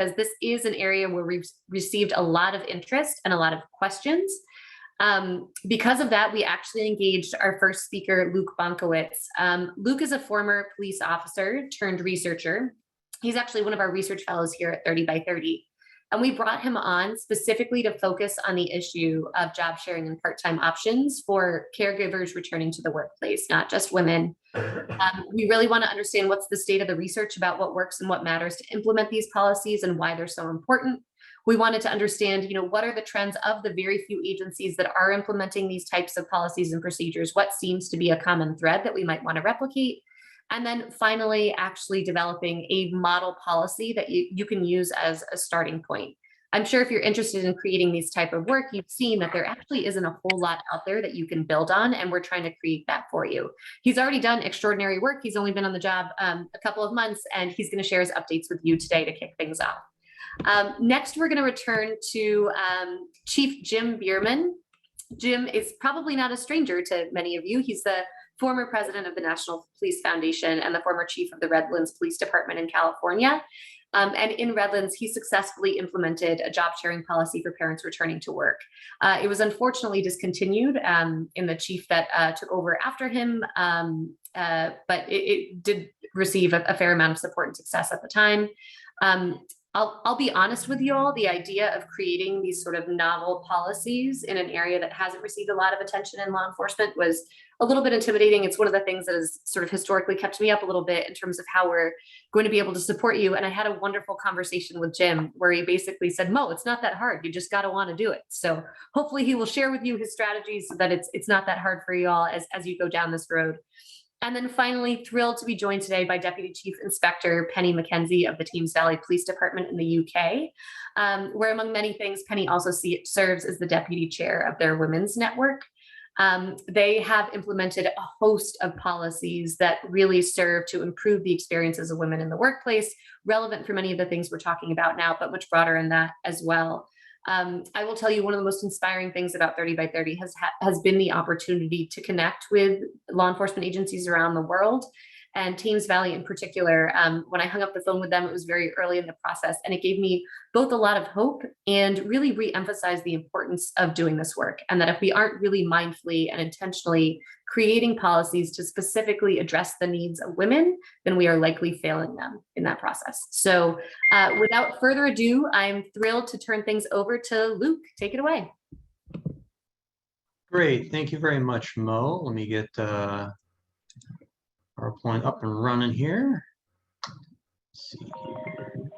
because this is an area where we've received a lot of interest and a lot of questions. Because of that, we actually engaged our first speaker, Luke Bonkowitz. Luke is a former police officer turned researcher. He's actually one of our research fellows here at 30 by 30. And we brought him on specifically to focus on the issue of job sharing and part-time options for caregivers returning to the workplace, not just women. We really want to understand what's the state of the research about what works and what matters to implement these policies and why they're so important. We wanted to understand, what are the trends of the very few agencies that are implementing these types of policies and procedures? What seems to be a common thread that we might want to replicate? And then finally, actually developing a model policy that you can use as a starting point. I'm sure if you're interested in creating these type of work, you've seen that there actually isn't a whole lot out there that you can build on, and we're trying to create that for you. He's already done extraordinary work. He's only been on the job a couple of months, and he's going to share his updates with you today to kick things off. Next, we're going to return to Chief Jim Bierman. Jim is probably not a stranger to many of you. He's the former president of the National Police Foundation and the former chief of the Redlands Police Department in California. And in Redlands, he successfully implemented a job sharing policy for parents returning to work. It was unfortunately discontinued in the chief that took over after him, but it did receive a fair amount of support and success at the time. I'll be honest with you all, the idea of creating these sort of novel policies in an area that hasn't received a lot of attention in law enforcement was a little bit intimidating. It's one of the things that has sort of historically kept me up a little bit in terms of how we're going to be able to support you. And I had a wonderful conversation with Jim where he basically said, Mo, it's not that hard. You just got to want to do it. So hopefully he will share with you his strategies so that it's not that hard for you all as you go down this road. And then finally, thrilled to be joined today by Deputy Chief Inspector Penny McKenzie of the Thames Valley Police Department in the UK, where among many things, Penny also serves as the Deputy Chair of their Women's Network. They have implemented a host of policies that really serve to improve the experiences of women in the workplace, relevant for many of the things we're talking about now, but much broader in that as well. I will tell you one of the most inspiring things about 30 by 30 has been the opportunity to connect with law enforcement agencies around the world, and Thames Valley in particular. When I hung up the phone with them, it was very early in the process, and it gave me both a lot of hope and really re-emphasized the importance of doing this work, and that if we aren't really mindfully and intentionally creating policies to specifically address the needs of women, then we are likely failing them in that process. So without further ado, I'm thrilled to turn things over to Luke. Take it away. Great. Thank you very much, Mo. Let me get PowerPoint up and running here. Let's see here.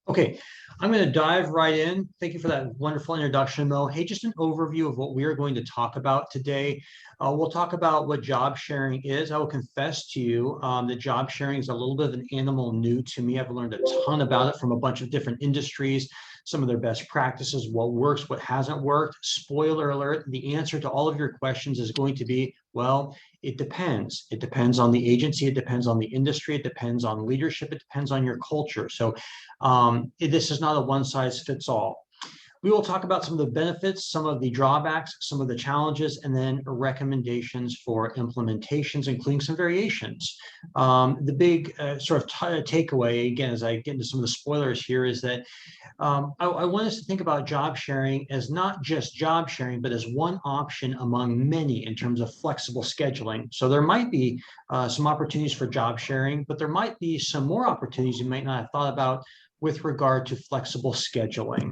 Okay, I'm going to dive right in. Thank you for that wonderful introduction, Mo. Hey, just an overview of what we are going to talk about today. We'll talk about what job sharing is. I will confess to you that job sharing is a little bit of an animal new to me. I've learned a ton about it from a bunch of different industries, some of their best practices, what works, what hasn't worked. Spoiler alert, the answer to all of your questions is going to be, well, it depends. It depends on the agency, it depends on the industry, it depends on leadership, it depends on your culture. So this is not a one size fits all. We will talk about some of the benefits, some of the drawbacks, some of the challenges, and then recommendations for implementations, including some variations. The big sort of takeaway, again, as I get into some of the spoilers here, is that I want us to think about job sharing as not just job sharing, but as one option among many in terms of flexible scheduling. So there might be some opportunities for job sharing, but there might be some more opportunities you might not have thought about with regard to flexible scheduling.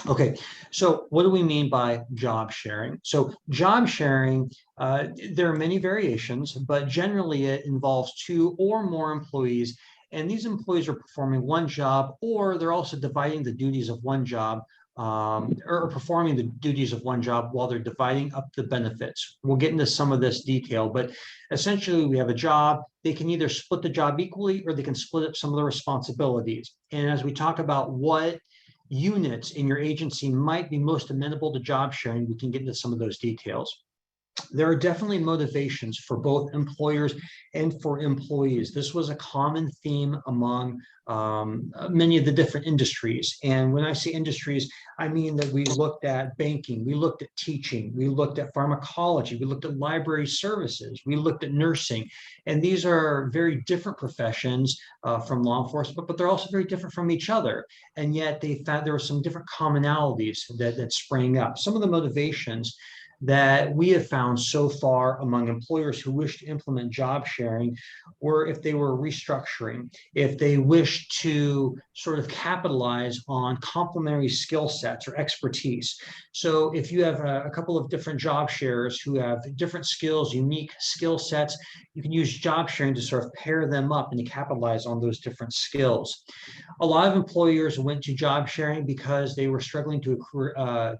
Okay, so what do we mean by job sharing? So job sharing, there are many variations, but generally it involves two or more employees, and these employees are performing one job, or they're also dividing the duties of one job, or performing the duties of one job while they're dividing up the benefits. We'll get into some of this detail, but essentially we have a job. They can either split the job equally, or they can split up some of the responsibilities. And as we talk about what units in your agency might be most amenable to job sharing, we can get into some of those details. There are definitely motivations for both employers and for employees. This was a common theme among many of the different industries. And when I say industries, I mean that we looked at banking, we looked at teaching, we looked at pharmacology, we looked at library services, we looked at nursing. And these are very different professions from law enforcement, but they're also very different from each other. And yet they found there were some different commonalities that sprang up. Some of the motivations that we have found so far among employers who wish to implement job sharing, or if they were restructuring, if they wish to sort of capitalize on complementary skill sets or expertise. So if you have a couple of different job sharers who have different skills, unique skill sets, you can use job sharing to sort of pair them up and to capitalize on those different skills. A lot of employers went to job sharing because they were struggling to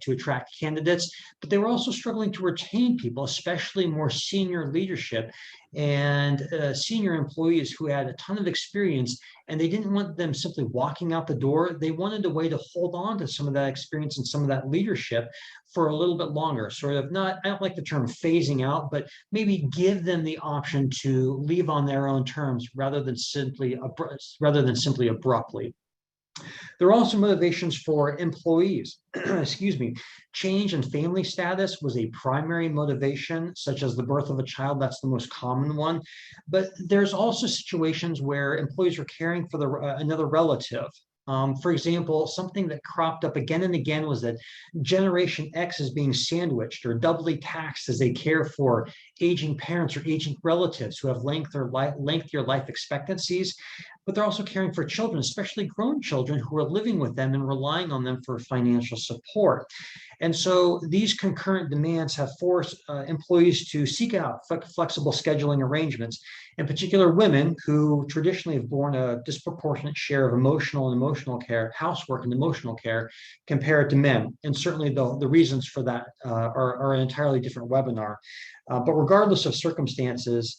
attract candidates, but they were also struggling to retain people, especially more senior leadership and senior employees who had a ton of experience, and they didn't want them simply walking out the door. They wanted a way to hold on to some of that experience and some of that leadership for a little bit longer, sort of not, I don't like the term phasing out, but maybe give them the option to leave on their own terms rather than simply abruptly. There are also motivations for employees. Excuse me. Change in family status was a primary motivation, such as the birth of a child. That's the most common one. But there's also situations where employees are caring for another relative. For example, something that cropped up again and again was that Generation X is being sandwiched or doubly taxed as they care for aging parents or aging relatives who have lengthier life expectancies, but they're also caring for children, especially grown children who are living with them and relying on them for financial support. And so these concurrent demands have forced employees to seek out flexible scheduling arrangements, in particular women who traditionally have borne a disproportionate share of emotional care, housework and emotional care compared to men. And certainly the reasons for that are an entirely different webinar. But regardless of circumstances,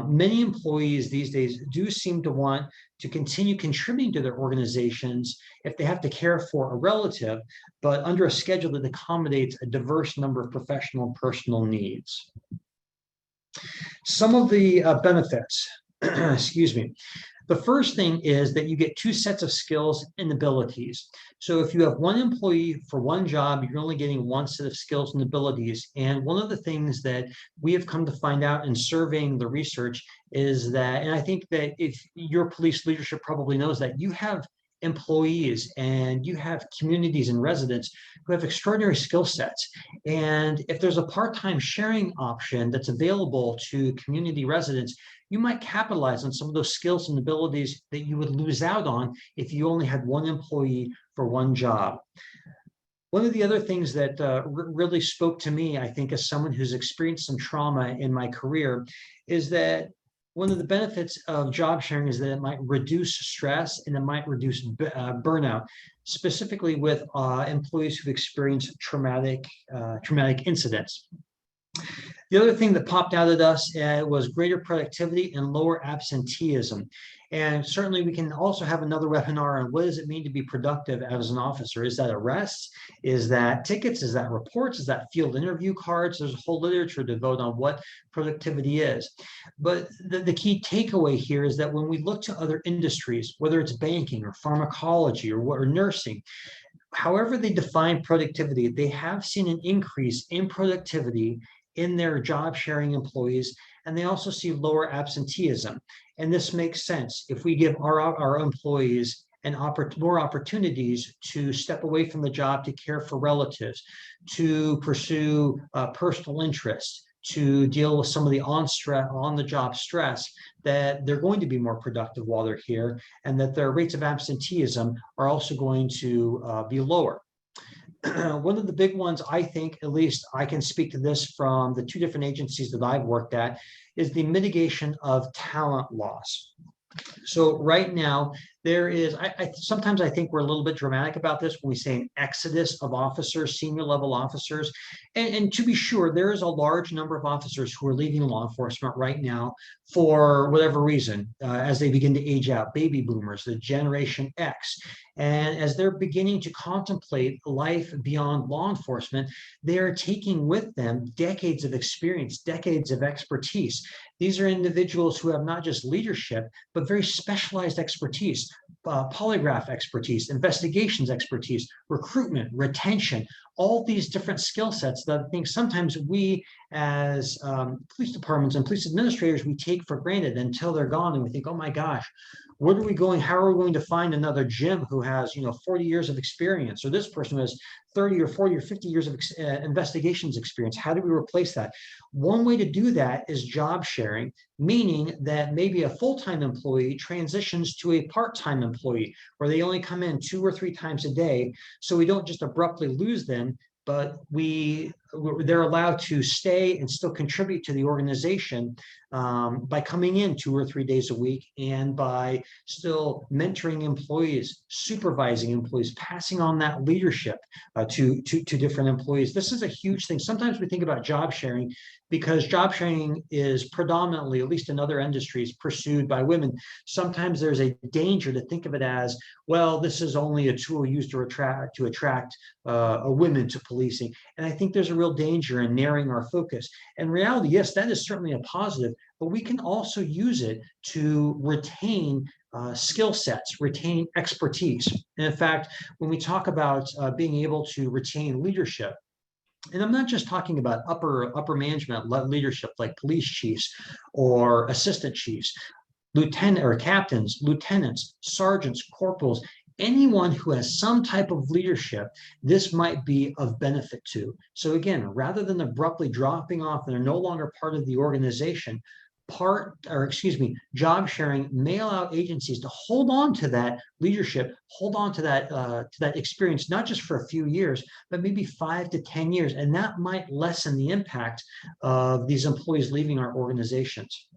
many employees these days do seem to want to continue contributing to their organizations if they have to care for a relative, but under a schedule that accommodates a diverse number of professional and personal needs. Some of the benefits, excuse me. The first thing is that you get two sets of skills and abilities. So if you have one employee for one job, you're only getting one set of skills and abilities. And one of the things that we have come to find out in surveying the research is that, and I think that if your police leadership probably knows that, you have employees and you have communities and residents who have extraordinary skill sets. And if there's a part-time sharing option that's available to community residents, you might capitalize on some of those skills and abilities that you would lose out on if you only had one employee for one job. One of the other things that really spoke to me, I think, as someone who's experienced some trauma in my career, is that one of the benefits of job sharing is that it might reduce stress and it might reduce burnout, specifically with employees who've experienced traumatic incidents. The other thing that popped out at us was greater productivity and lower absenteeism. And certainly we can also have another webinar on what does it mean to be productive as an officer? Is that arrests? Is that tickets? Is that reports? Is that field interview cards? There's a whole literature to devote on what productivity is. But the key takeaway here is that when we look to other industries, whether it's banking or pharmacology or nursing, however they define productivity, they have seen an increase in productivity in their job sharing employees, and they also see lower absenteeism. And this makes sense. If we give our employees more opportunities to step away from the job to care for relatives, to pursue personal interests, to deal with some of the on-the-job stress, that they're going to be more productive while they're here, and that their rates of absenteeism are also going to be lower. One of the big ones, I think, at least I can speak to this from the two different agencies that I've worked at, is the mitigation of talent loss. So right now, There is, sometimes I think we're a little bit dramatic about this when we say an exodus of officers, senior level officers. And to be sure, there is a large number of officers who are leaving law enforcement right now for whatever reason, as they begin to age out, baby boomers, the Generation X. And as they're beginning to contemplate life beyond law enforcement, they are taking with them decades of experience, decades of expertise. These are individuals who have not just leadership, but very specialized expertise, polygraph expertise, investigations expertise, recruitment, retention, all these different skill sets that I think sometimes we as police departments and police administrators, we take for granted until they're gone, and we think, oh my gosh, where are we going? How are we going to find another Jim who has, 40 years of experience, or this person who has 30 or 40 or 50 years of investigations experience? How do we replace that? One way to do that is job sharing, meaning that maybe a full-time employee transitions to a part-time employee, where they only come in 2 or 3 times a day. So we don't just abruptly lose them, but they're allowed to stay and still contribute to the organization by coming in 2 or 3 days a week, and by still mentoring employees, supervising employees, passing on that leadership to different employees. This is a huge thing. Sometimes we think about job sharing because job sharing is predominantly, at least in other industries, pursued by women. Sometimes there's a danger to think of it as, well, this is only a tool used to attract women to policing. And I think there's a real danger in narrowing our focus. In reality, yes, that is certainly a positive, but we can also use it to retain skill sets, retain expertise. And in fact, when we talk about being able to retain leadership, and I'm not just talking about upper management leadership like police chiefs or assistant chiefs, lieutenant or captains, lieutenants, sergeants, corporals, anyone who has some type of leadership, this might be of benefit to. So again, rather than abruptly dropping off and they're no longer part of the organization, job sharing may allow agencies to hold on to that leadership, hold on to that experience, not just for a few years, but maybe 5 to 10 years. And that might lessen the impact of these employees leaving our organizations.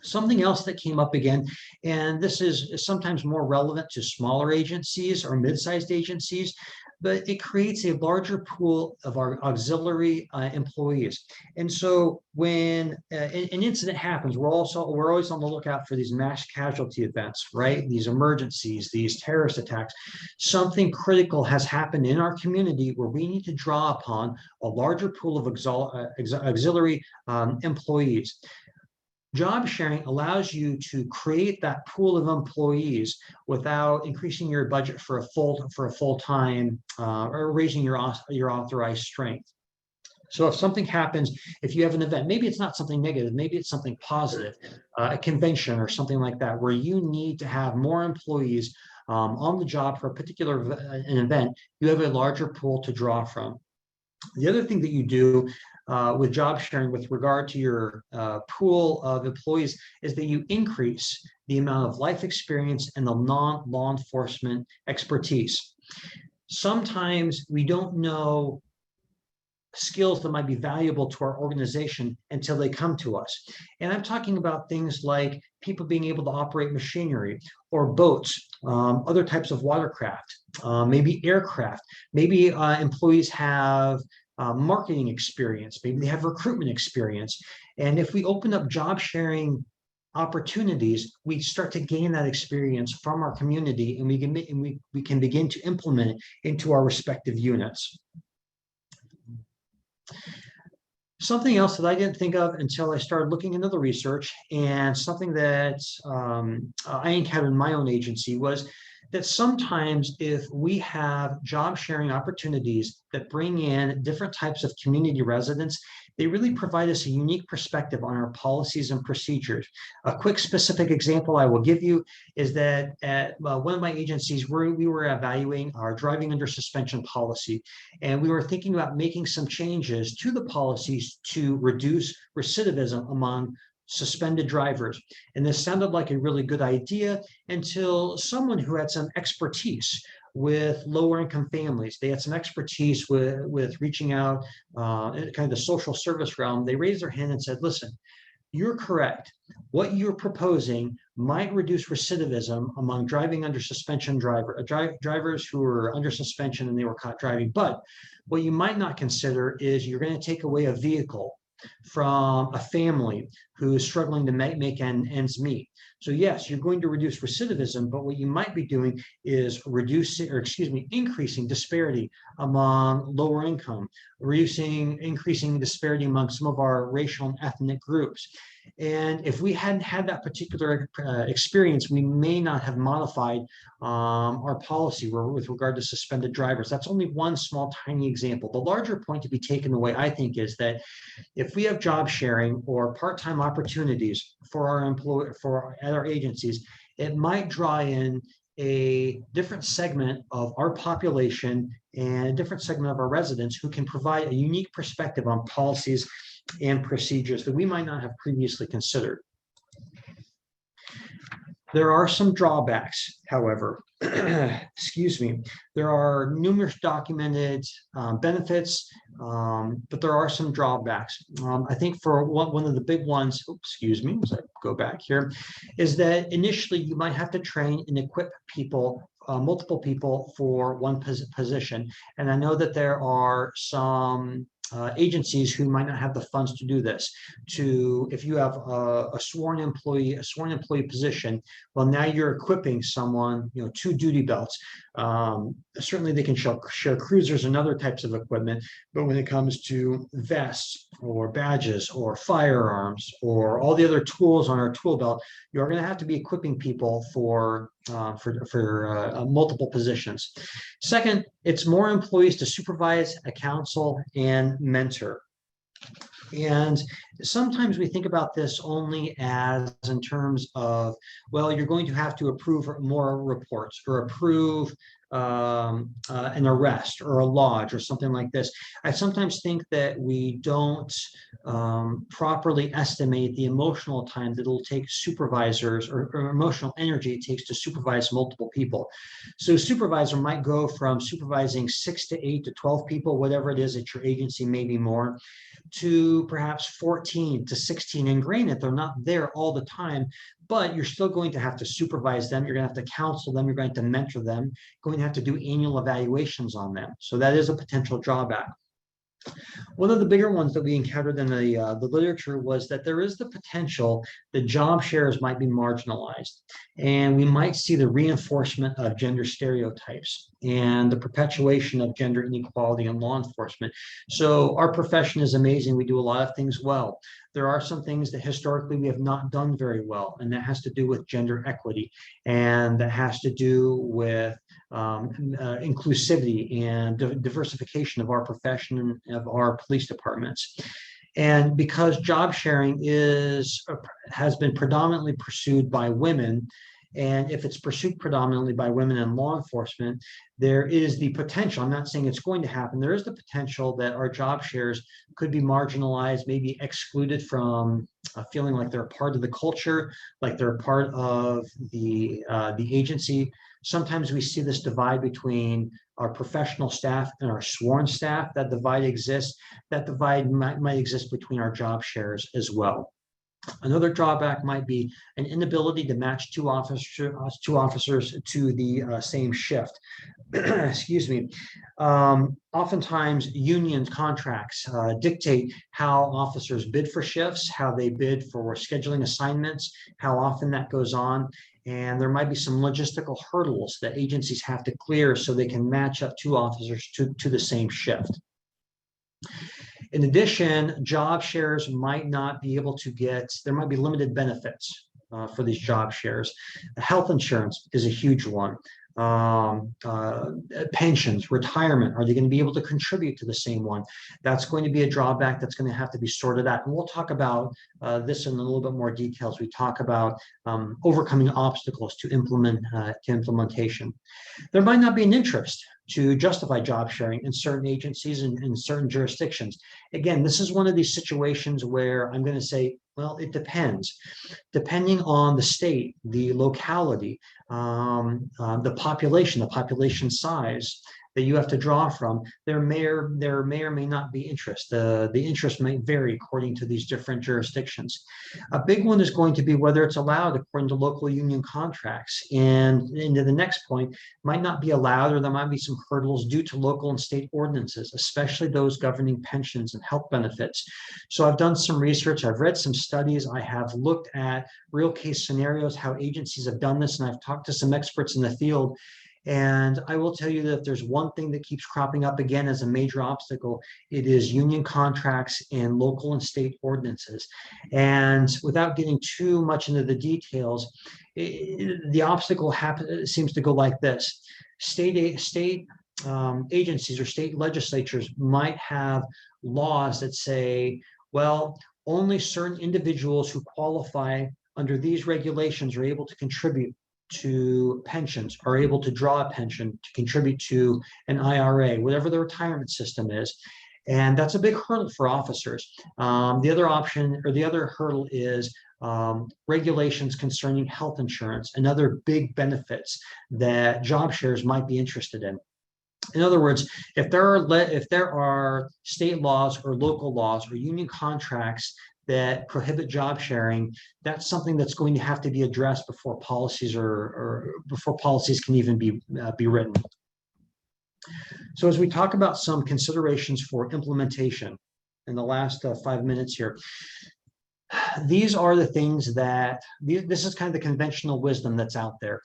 Something else that came up again, and this is sometimes more relevant to smaller agencies or mid-sized agencies, but it creates a larger pool of our auxiliary employees. And so when an incident happens, we're always on the lookout for these mass casualty events, right? These emergencies, these terrorist attacks. Something critical has happened in our community where we need to draw upon a larger pool of auxiliary employees. Job sharing allows you to create that pool of employees without increasing your budget for a full-time or raising your authorized strength. So if something happens, if you have an event, maybe it's not something negative, maybe it's something positive, a convention or something like that, where you need to have more employees on the job for a particular an event, you have a larger pool to draw from. The other thing that you do with job sharing with regard to your pool of employees is that you increase the amount of life experience and the non-law enforcement expertise. Sometimes we don't know skills that might be valuable to our organization until they come to us. And I'm talking about things like people being able to operate machinery or boats, other types of watercraft, maybe aircraft, maybe employees have marketing experience, maybe they have recruitment experience. And if we open up job sharing opportunities, we start to gain that experience from our community, and we can begin to implement it into our respective units. Something else that I didn't think of until I started looking into the research, and something that I encountered in my own agency, was that sometimes if we have job sharing opportunities that bring in different types of community residents, they really provide us a unique perspective on our policies and procedures. A quick specific example I will give you is that at one of my agencies, we were evaluating our driving under suspension policy, and we were thinking about making some changes to the policies to reduce recidivism among suspended drivers. And this sounded like a really good idea until someone who had some expertise with lower income families, they had some expertise with reaching out in kind of the social service realm, they raised their hand and said, listen, you're correct. What you're proposing might reduce recidivism among driving under suspension drivers who are under suspension and they were caught driving. But what you might not consider is you're going to take away a vehicle from a family who is struggling to make ends meet. So yes, you're going to reduce recidivism, but what you might be doing is increasing disparity among lower income, increasing disparity among some of our racial and ethnic groups. And if we hadn't had that particular experience, we may not have modified our policy with regard to suspended drivers. That's only one small, tiny example. The larger point to be taken away, I think, is that if we have job sharing or part-time opportunities for at our agencies, it might draw in a different segment of our population and a different segment of our residents who can provide a unique perspective on policies and procedures that we might not have previously considered. There are some drawbacks, however. Excuse me. There are numerous documented benefits, but there are some drawbacks. I think for one of the big ones, excuse me, as I go back here, is that initially you might have to train and equip people, multiple people for one position. And I know that there are some agencies who might not have the funds to do this. If you have a sworn employee position, well, now you're equipping someone, 2 duty belts. Certainly they can share cruisers and other types of equipment, but when it comes to vests or badges or firearms or all the other tools on our tool belt, you're going to have to be equipping people for multiple positions. Second, it's more employees to supervise, counsel, and mentor. And sometimes we think about this only as in terms of, well, you're going to have to approve more reports or approve an arrest or a lodge or something like this. I sometimes think that we don't properly estimate the emotional time that it'll take supervisors or emotional energy it takes to supervise multiple people. So a supervisor might go from supervising 6 to 8 to 12 people, whatever it is at your agency, maybe more, to perhaps 14 to 16. And granted, they're not there all the time, but you're still going to have to supervise them. You're going to have to counsel them. You're going to mentor them, going to have to do annual evaluations on them. So that is a potential drawback. One of the bigger ones that we encountered in the literature was that there is the potential that job shares might be marginalized, and we might see the reinforcement of gender stereotypes and the perpetuation of gender inequality in law enforcement. So our profession is amazing. We do a lot of things well. There are some things that historically we have not done very well, and that has to do with gender equity, and that has to do with inclusivity and diversification of our profession and of our police departments. And because job sharing has been predominantly pursued by women, and if it's pursued predominantly by women in law enforcement, there is the potential, I'm not saying it's going to happen, there is the potential that our job shares could be marginalized, maybe excluded from feeling like they're a part of the culture, like they're a part of the agency. Sometimes we see this divide between our professional staff and our sworn staff. That divide exists. That divide might exist between our job shares as well. Another drawback might be an inability to match two officers to the same shift. Excuse me. Oftentimes, union contracts dictate how officers bid for shifts, how they bid for scheduling assignments, how often that goes on. And there might be some logistical hurdles that agencies have to clear so they can match up two officers to the same shift. In addition, job shares might not be able to there might be limited benefits for these job shares. Health insurance is a huge one. Pensions, retirement, are they going to be able to contribute to the same one? That's going to be a drawback that's going to have to be sorted out. And we'll talk about this in a little bit more detail as we talk about overcoming obstacles to implementation. There might not be an interest to justify job sharing in certain agencies and in certain jurisdictions. Again, this is one of these situations where I'm going to say, well, it depends. Depending on the state, the locality, the population size, that you have to draw from, there may or may not be interest. The interest may vary according to these different jurisdictions. A big one is going to be whether it's allowed according to local union contracts. And into the next point, might not be allowed, or there might be some hurdles due to local and state ordinances, especially those governing pensions and health benefits. So I've done some research, I've read some studies, I have looked at real case scenarios, how agencies have done this, and I've talked to some experts in the field. And I will tell you that if there's one thing that keeps cropping up again as a major obstacle, it is union contracts and local and state ordinances. And without getting too much into the details, the obstacle seems to go like this. State agencies or state legislatures might have laws that say, well, only certain individuals who qualify under these regulations are able to contribute to pensions, are able to draw a pension, to contribute to an IRA, whatever the retirement system is. And that's a big hurdle for officers. The other option, or the other hurdle, is regulations concerning health insurance and other big benefits that job shares might be interested in. In other words, if there are state laws or local laws or union contracts that prohibit job sharing, that's something that's going to have to be addressed before policies or before policies can even be written. So as we talk about some considerations for implementation in the last 5 minutes here, these are the things that, this is kind of the conventional wisdom that's out there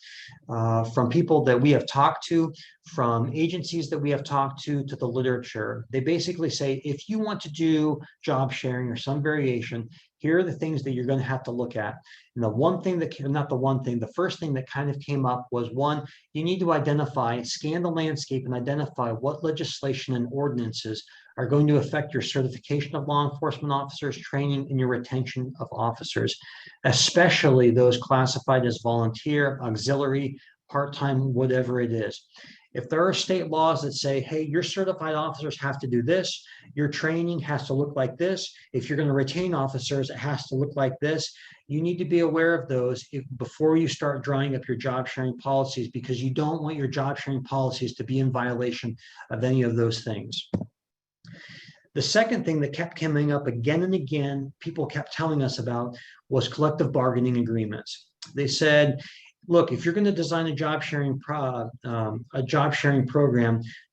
from people that we have talked to, from agencies that we have talked to the literature. They basically say, if you want to do job sharing or some variation, here are the things that you're going to have to look at. And the first thing that kind of came up was, one, you need to scan the landscape and identify what legislation and ordinances are going to affect your certification of law enforcement officers, training, and your retention of officers, especially those classified as volunteer, auxiliary, part-time, whatever it is. If there are state laws that say, hey, your certified officers have to do this, your training has to look like this, if you're going to retain officers, it has to look like this, you need to be aware of those before you start drawing up your job sharing policies, because you don't want your job sharing policies to be in violation of any of those things. The second thing that kept coming up again and again, people kept telling us about, was collective bargaining agreements. They said, look, if you're going to design a job sharing program,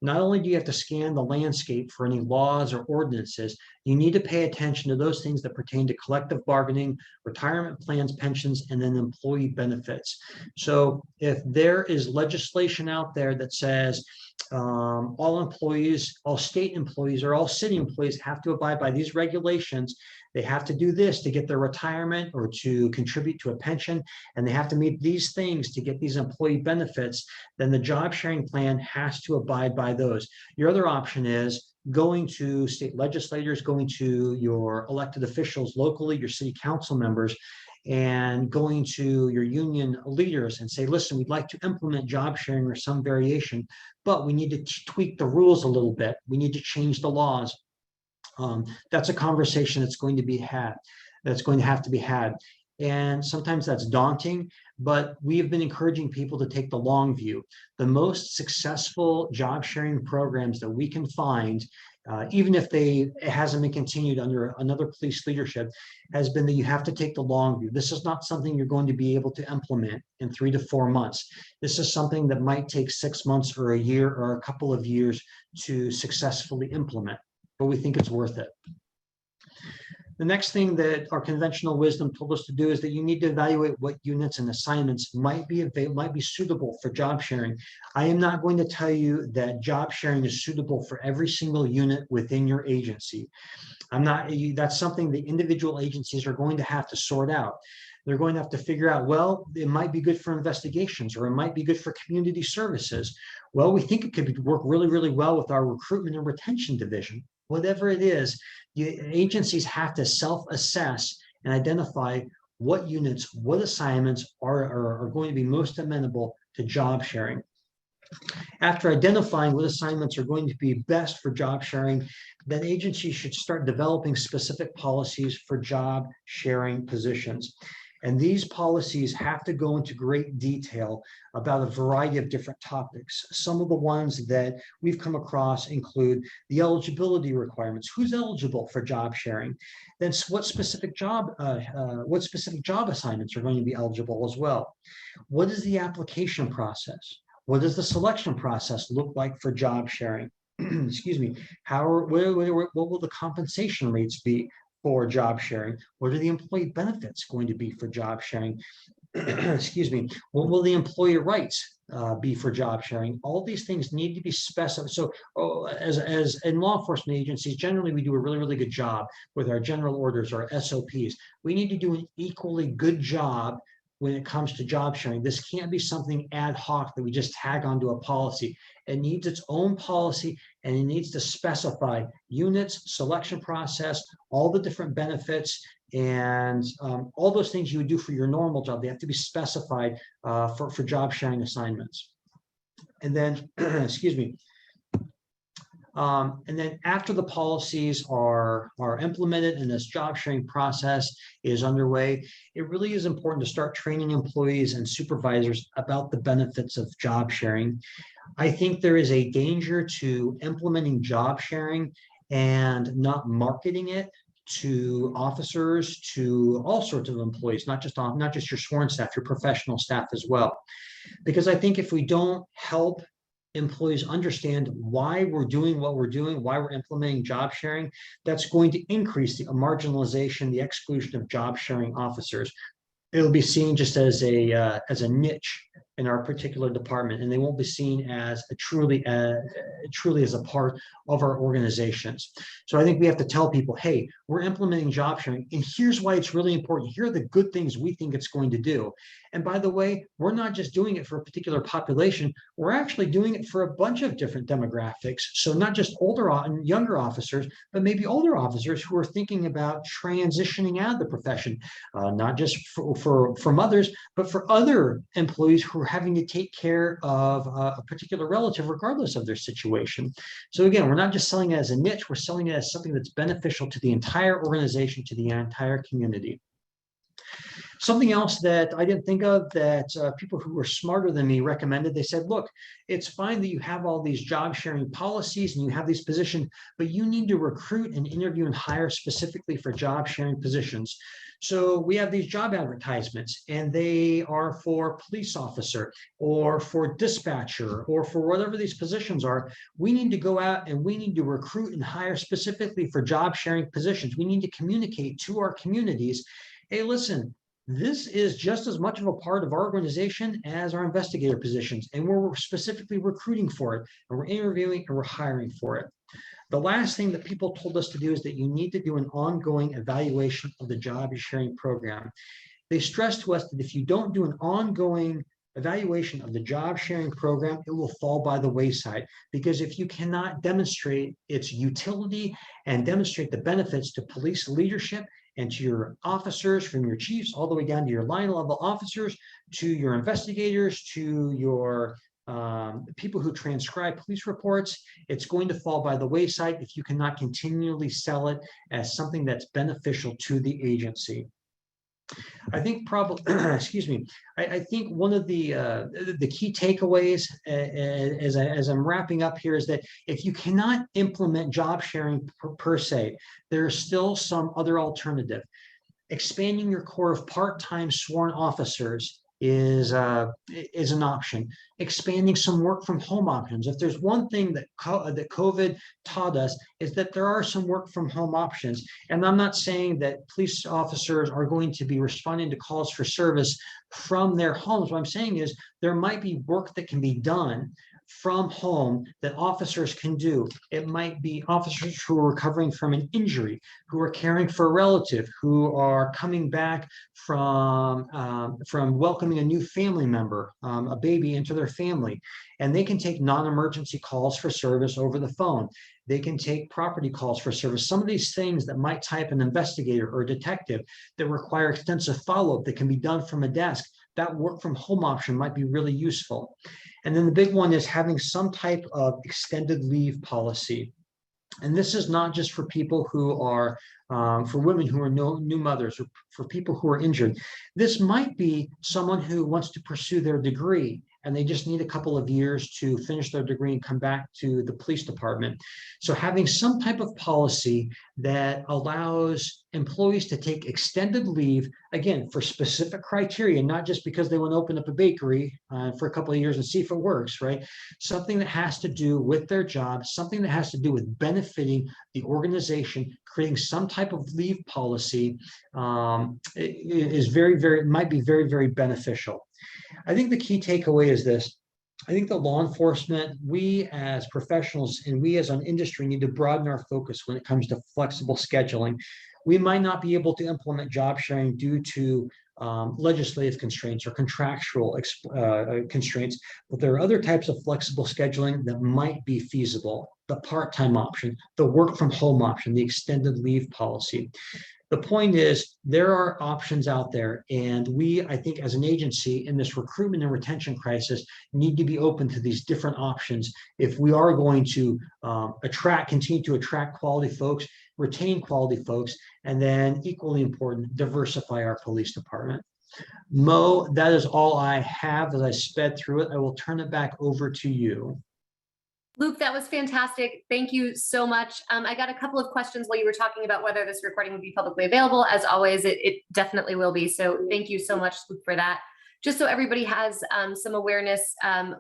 not only do you have to scan the landscape for any laws or ordinances, you need to pay attention to those things that pertain to collective bargaining, retirement plans, pensions, and then employee benefits. So if there is legislation out there that says all employees, all state employees, or all city employees have to abide by these regulations, they have to do this to get their retirement or to contribute to a pension, and they have to meet these things to get these employee benefits, then the job sharing plan has to abide by those. Your other option is going to state legislators, going to your elected officials locally, your city council members, and going to your union leaders and say, listen, we'd like to implement job sharing or some variation, but we need to tweak the rules a little bit. We need to change the laws. That's a conversation that's going to be had, that's going to have to be had. And sometimes that's daunting, but we have been encouraging people to take the long view. The most successful job sharing programs that we can find, even if it hasn't been continued under another police leadership, has been that you have to take the long view. This is not something you're going to be able to implement in 3 to 4 months. This is something that might take 6 months or a year or a couple of years to successfully implement, but we think it's worth it. The next thing that our conventional wisdom told us to do is that you need to evaluate what units and assignments might be suitable for job sharing. I am not going to tell you that job sharing is suitable for every single unit within your agency. That's something the individual agencies are going to have to sort out. They're going to have to figure out, well, it might be good for investigations, or it might be good for community services. Well, we think it could work really, really well with our recruitment and retention division. Whatever it is, agencies have to self-assess and identify what units, what assignments are going to be most amenable to job sharing. After identifying what assignments are going to be best for job sharing, then agencies should start developing specific policies for job sharing positions. And these policies have to go into great detail about a variety of different topics. Some of the ones that we've come across include the eligibility requirements. Who's eligible for job sharing? Then what specific job assignments are going to be eligible as well? What is the application process? What does the selection process look like for job sharing? Excuse me. What will the compensation rates be for job sharing? What are the employee benefits going to be for job sharing? Excuse me. What will the employee rights be for job sharing? All these things need to be specified. So as in law enforcement agencies, generally we do a really, really good job with our general orders, our SOPs. We need to do an equally good job when it comes to job sharing. This can't be something ad hoc that we just tag onto a policy. It needs its own policy, and it needs to specify units, selection process, all the different benefits, and all those things you would do for your normal job. They have to be specified for job sharing assignments. And then, excuse me, and then after the policies are implemented and this job sharing process is underway, it really is important to start training employees and supervisors about the benefits of job sharing. I think there is a danger to implementing job sharing and not marketing it to officers, to all sorts of employees, not just your sworn staff, your professional staff as well. Because I think if we don't help employees understand why we're doing what we're doing, why we're implementing job sharing, that's going to increase the marginalization, the exclusion of job sharing officers. It'll be seen just as a niche in our particular department, and they won't be seen as truly as a part of our organizations. So I think we have to tell people, hey, we're implementing job sharing, and here's why it's really important. Here are the good things we think it's going to do. And by the way, we're not just doing it for a particular population, we're actually doing it for a bunch of different demographics. So not just older and younger officers, but maybe older officers who are thinking about transitioning out of the profession, not just for mothers, but for other employees who are having to take care of a particular relative, regardless of their situation. So again, we're not just selling it as a niche, we're selling it as something that's beneficial to the entire organization, to the entire community. Something else that I didn't think of that people who were smarter than me recommended, they said, look, it's fine that you have all these job sharing policies and you have these positions, but you need to recruit and interview and hire specifically for job sharing positions. So we have these job advertisements, and they are for police officer or for dispatcher or for whatever these positions are. We need to go out and we need to recruit and hire specifically for job sharing positions. We need to communicate to our communities, hey, listen, this is just as much of a part of our organization as our investigator positions, and we're specifically recruiting for it, and we're interviewing and we're hiring for it. The last thing that people told us to do is that you need to do an ongoing evaluation of the job sharing program. They stressed to us that if you don't do an ongoing evaluation of the job sharing program, it will fall by the wayside, because if you cannot demonstrate its utility and demonstrate the benefits to police leadership and to your officers, from your chiefs all the way down to your line level officers, to your investigators, to your people who transcribe police reports, it's going to fall by the wayside if you cannot continually sell it as something that's beneficial to the agency. I think probably, excuse me, I think one of the key takeaways as I'm wrapping up here is that if you cannot implement job sharing per se, there is still some other alternative. Expanding your corps of part-time sworn officers is an option. Expanding some work from home options. If there's one thing that COVID taught us, is that there are some work from home options. And I'm not saying that police officers are going to be responding to calls for service from their homes. What I'm saying is there might be work that can be done from home that officers can do. It might be officers who are recovering from an injury, who are caring for a relative, who are coming back from welcoming a new family member, a baby into their family, and they can take non-emergency calls for service over the phone. They can take property calls for service. Some of these things that might type an investigator or a detective that require extensive follow-up that can be done from a desk, that work from home option might be really useful. And then the big one is having some type of extended leave policy. And this is not just for people who are, for women who are new mothers, or for people who are injured. This might be someone who wants to pursue their degree and they just need a couple of years to finish their degree and come back to the police department. So having some type of policy that allows employees to take extended leave, again, for specific criteria, not just because they want to open up a bakery for a couple of years and see if it works, right? Something that has to do with their job, something that has to do with benefiting the organization, creating some type of leave policy is might be very, very beneficial. I think the key takeaway is this. I think the law enforcement, we as professionals and we as an industry need to broaden our focus when it comes to flexible scheduling. We might not be able to implement job sharing due to legislative constraints or contractual constraints, but there are other types of flexible scheduling that might be feasible. The part-time option, the work from home option, the extended leave policy. The point is, there are options out there, and we, I think, as an agency in this recruitment and retention crisis, need to be open to these different options if we are going to continue to attract quality folks, retain quality folks, and then equally important, diversify our police department. Mo, that is all I have as I sped through it. I will turn it back over to you. Luke, that was fantastic. Thank you so much. I got a couple of questions while you were talking about whether this recording would be publicly available. As always, it definitely will be. So thank you so much, Luke, for that. Just so everybody has some awareness,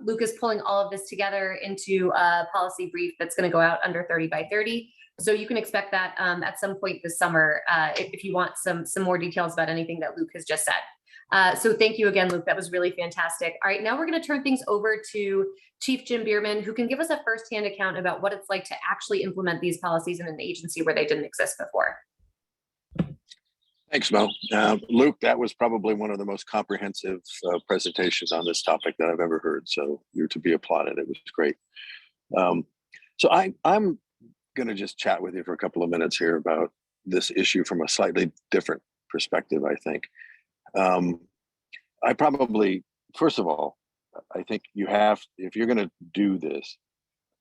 Luke is pulling all of this together into a policy brief that's going to go out under 30 by 30. So you can expect that at some point this summer if you want some more details about anything that Luke has just said. So thank you again, Luke. That was really fantastic. All right, now we're going to turn things over to Chief Jim Bierman, who can give us a firsthand account about what it's like to actually implement these policies in an agency where they didn't exist before. Thanks, Mo. Luke, that was probably one of the most comprehensive presentations on this topic that I've ever heard. So you're to be applauded. It was great. So I'm going to just chat with you for a couple of minutes here about this issue from a slightly different perspective, I think. I probably, first of all, I think you have, if you're going to do this,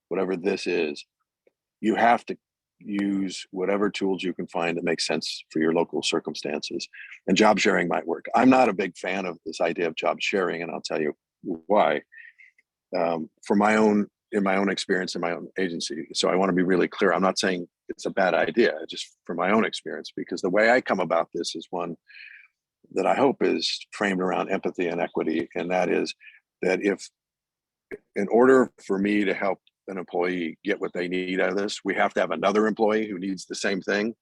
whatever this is, you have to use whatever tools you can find that make sense for your local circumstances. And job sharing might work. I'm not a big fan of this idea of job sharing, and I'll tell you why. In my own experience in my own agency. So I want to be really clear. I'm not saying it's a bad idea, just from my own experience, because the way I come about this is one that I hope is framed around empathy and equity. And that is that if, in order for me to help an employee get what they need out of this, we have to have another employee who needs the same thing,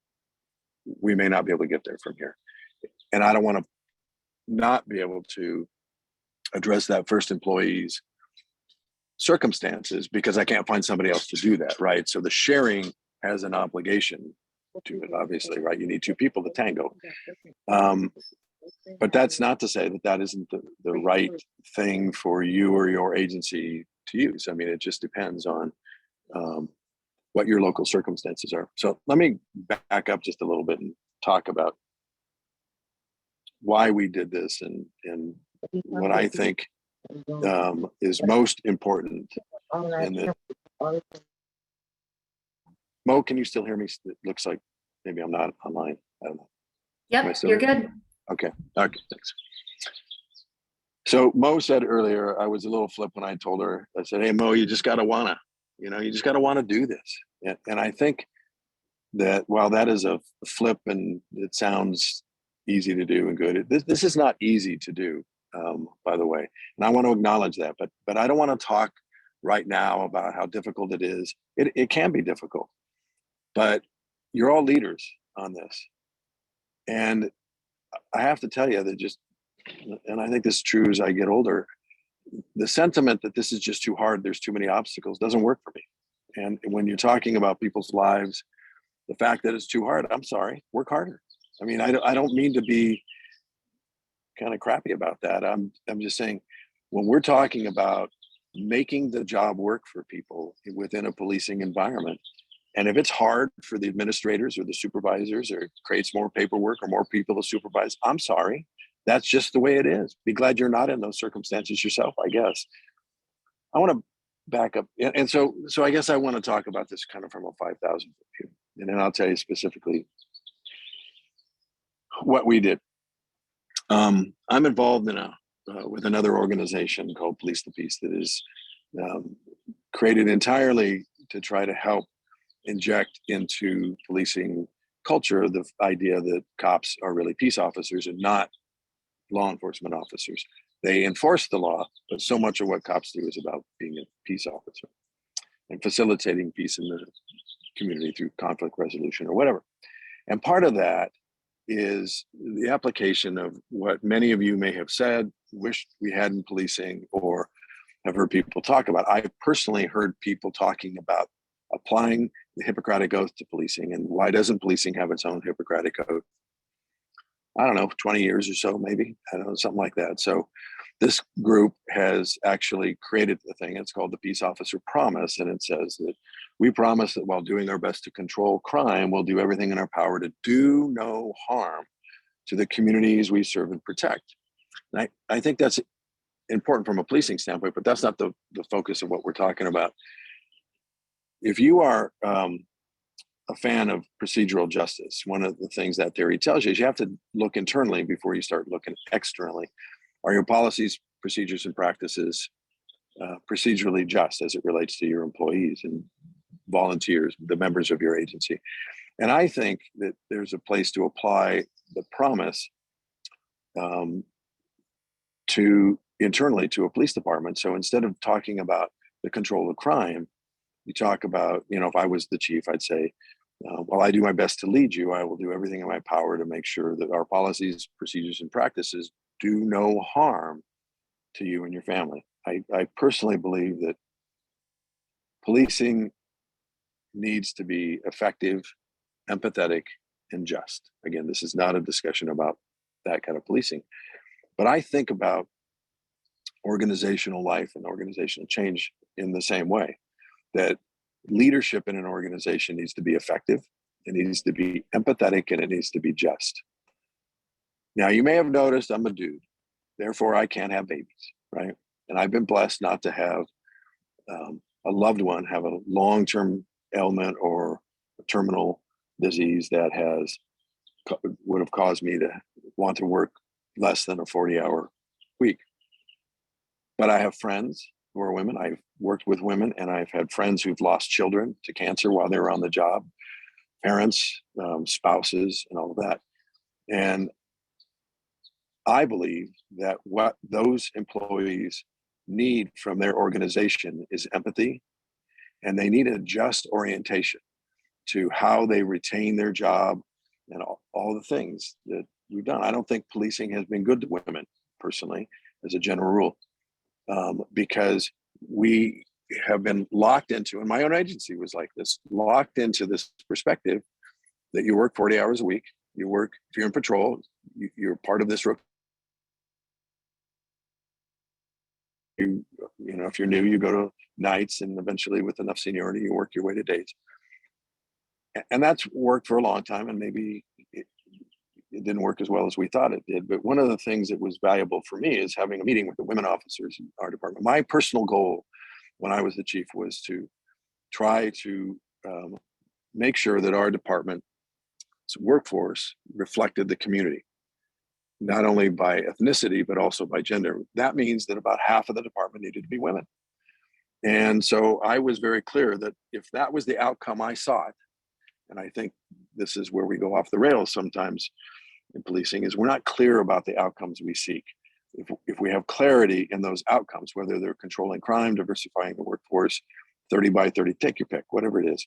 we may not be able to get there from here. And I don't want to not be able to address that first employee's circumstances because I can't find somebody else to do that, right? So the sharing has an obligation to it, obviously, right? You need two people to tango. But that's not to say that that isn't the right thing for you or your agency to use. I mean, it just depends on what your local circumstances are. So let me back up just a little bit and talk about why we did this and what I think is most important in this. Mo, can you still hear me? It looks like maybe I'm not online. I don't know. Yep, you're good. Okay, thanks. So Mo said earlier, I was a little flip when I told her, I said, hey, Mo, you just got to want to, you just got to want to do this. And I think that while that is a flip and it sounds easy to do and good, this is not easy to do, by the way. And I want to acknowledge that, but I don't want to talk right now about how difficult it is. It can be difficult, but you're all leaders on this. And I have to tell you that and I think this is true as I get older, the sentiment that this is just too hard, there's too many obstacles, doesn't work for me. And when you're talking about people's lives, the fact that it's too hard, I'm sorry, work harder. I mean, I don't mean to be kind of crappy about that. I'm just saying, when we're talking about making the job work for people within a policing environment, and if it's hard for the administrators or the supervisors, or it creates more paperwork or more people to supervise, I'm sorry. That's just the way it is. Be glad you're not in those circumstances yourself, I guess. I want to back up. And so I guess I want to talk about this kind of from a 5,000 foot view. And then I'll tell you specifically what we did. I'm involved in with another organization called Police the Peace that is created entirely to try to help inject into policing culture the idea that cops are really peace officers and not law enforcement officers. They enforce the law, but so much of what cops do is about being a peace officer and facilitating peace in the community through conflict resolution or whatever. And part of that is the application of what many of you may have said, wished we had in policing, or have heard people talk about. I personally heard people talking about applying the Hippocratic Oath to policing, and why doesn't policing have its own Hippocratic Oath? I don't know, 20 years or so, maybe, I don't know, something like that. So this group has actually created the thing. It's called the Peace Officer Promise. And it says that we promise that while doing our best to control crime, we'll do everything in our power to do no harm to the communities we serve and protect. And I think that's important from a policing standpoint, but that's not the focus of what we're talking about. If you are a fan of procedural justice, one of the things that theory tells you is you have to look internally before you start looking externally. Are your policies, procedures, and practices procedurally just as it relates to your employees and volunteers, the members of your agency? And I think that there's a place to apply the promise to internally to a police department. So instead of talking about the control of crime, you talk about, if I was the chief, I'd say, while I do my best to lead you, I will do everything in my power to make sure that our policies, procedures, and practices do no harm to you and your family. I personally believe that policing needs to be effective, empathetic, and just. Again, this is not a discussion about that kind of policing, but I think about organizational life and organizational change in the same way, that leadership in an organization needs to be effective, it needs to be empathetic, and it needs to be just. Now, you may have noticed I'm a dude, therefore I can't have babies, right? And I've been blessed not to have a loved one have a long-term ailment or a terminal disease that would have caused me to want to work less than a 40-hour week. But I have friends who are women. I've worked with women, and I've had friends who've lost children to cancer while they were on the job, parents, spouses, and all of that. And I believe that what those employees need from their organization is empathy, and they need a just orientation to how they retain their job and all the things that we've done. I don't think policing has been good to women, personally, as a general rule. Because we have been locked into, and my own agency was like this, locked into this perspective that you work 40 hours a week, you work, if you're in patrol, you're part of this, if you're new, you go to nights, and eventually with enough seniority, you work your way to days. And that's worked for a long time, and maybe it didn't work as well as we thought it did. But one of the things that was valuable for me is having a meeting with the women officers in our department. My personal goal when I was the chief was to try to make sure that our department's workforce reflected the community, not only by ethnicity, but also by gender. That means that about half of the department needed to be women. And so I was very clear that if that was the outcome I sought, and I think this is where we go off the rails sometimes in policing, is we're not clear about the outcomes we seek. If we have clarity in those outcomes, whether they're controlling crime, diversifying the workforce, 30 by 30, take your pick, whatever it is,